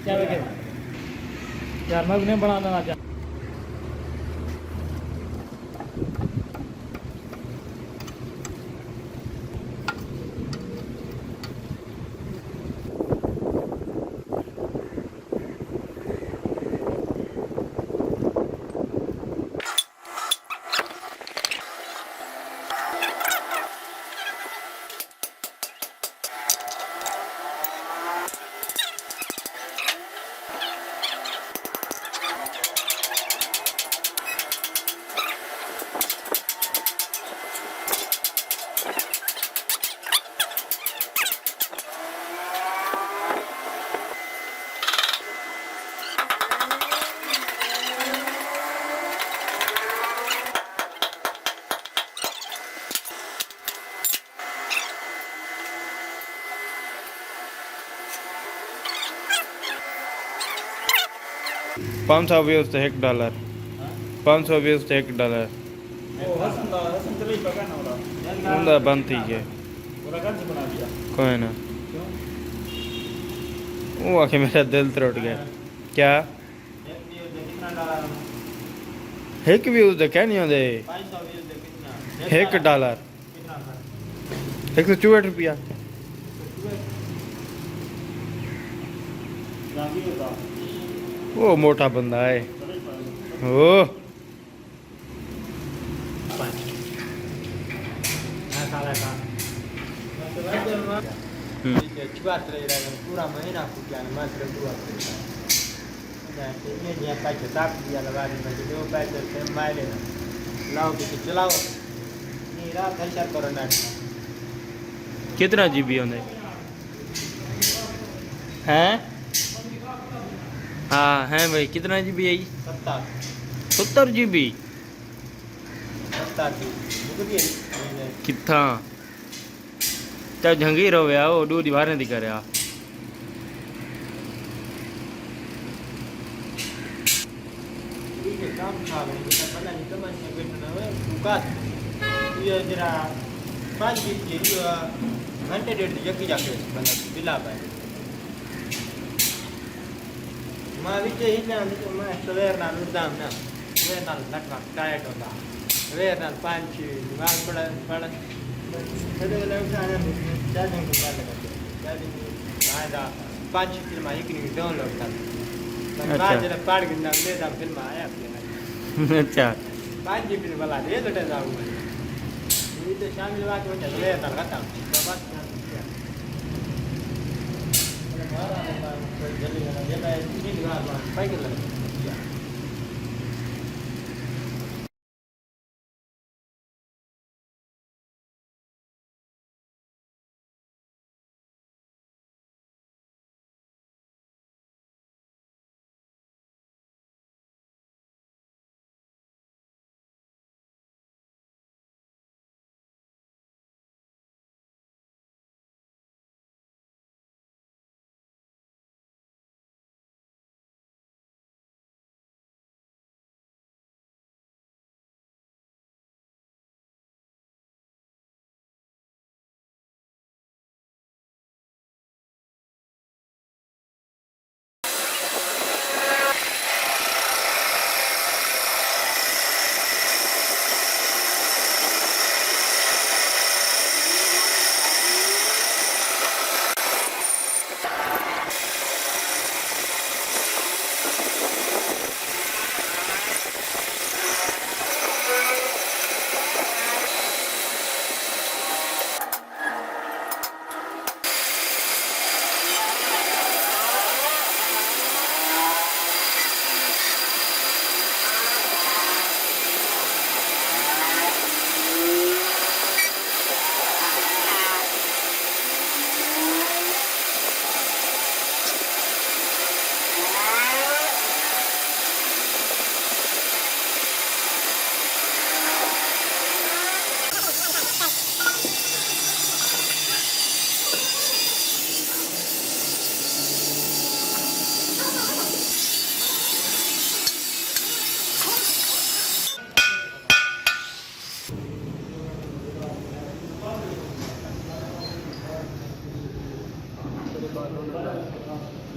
क्या यार मैं उन्हें बना देना चाहता। $500 $1 $500 $1 उनका बंद थी है कोई ना वो आके मेरा दिल त्रुट गया क्या एक भी उसदे क्या नहीं होंगे $1 ₹164 वो मोटा बंदा है ओ पूरा महीना मात्र पैसे ताप दिया लगा दो पैसे मारे लाओ कि चलाओ नहीं रात हल्का करो ना कितना GB होंगे हैं हाँ हैं भाई कितना GB है 70 GB 70 कितना चाहे जहांगीर हो गया वो दूध बाहर नहीं कर रहा काम था पता नहीं तो मैं बेटा ये जरा 5 घंटे डेढ़ जगी जाके बंदा बिला पाए मैं भी ही मैं सवेर ना दाम ना वे ना लटका टाइट होता वे ना 5 दिमाग बड़ा बड़ा थोड़े लोग आने चार्जिंग को बात करते चार्जिंग आया 5 फिल्म एक नहीं डाउनलोड कर बाद जरा पाड़ के नाम ले दाम फिल्म आया अच्छा 5 GB वाला दे लटे जाऊ ये तो शामिल बात हो जाए ले ना खत्म तो बात जल्दी ये मैं 3 बार पाई कर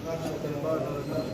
बाहर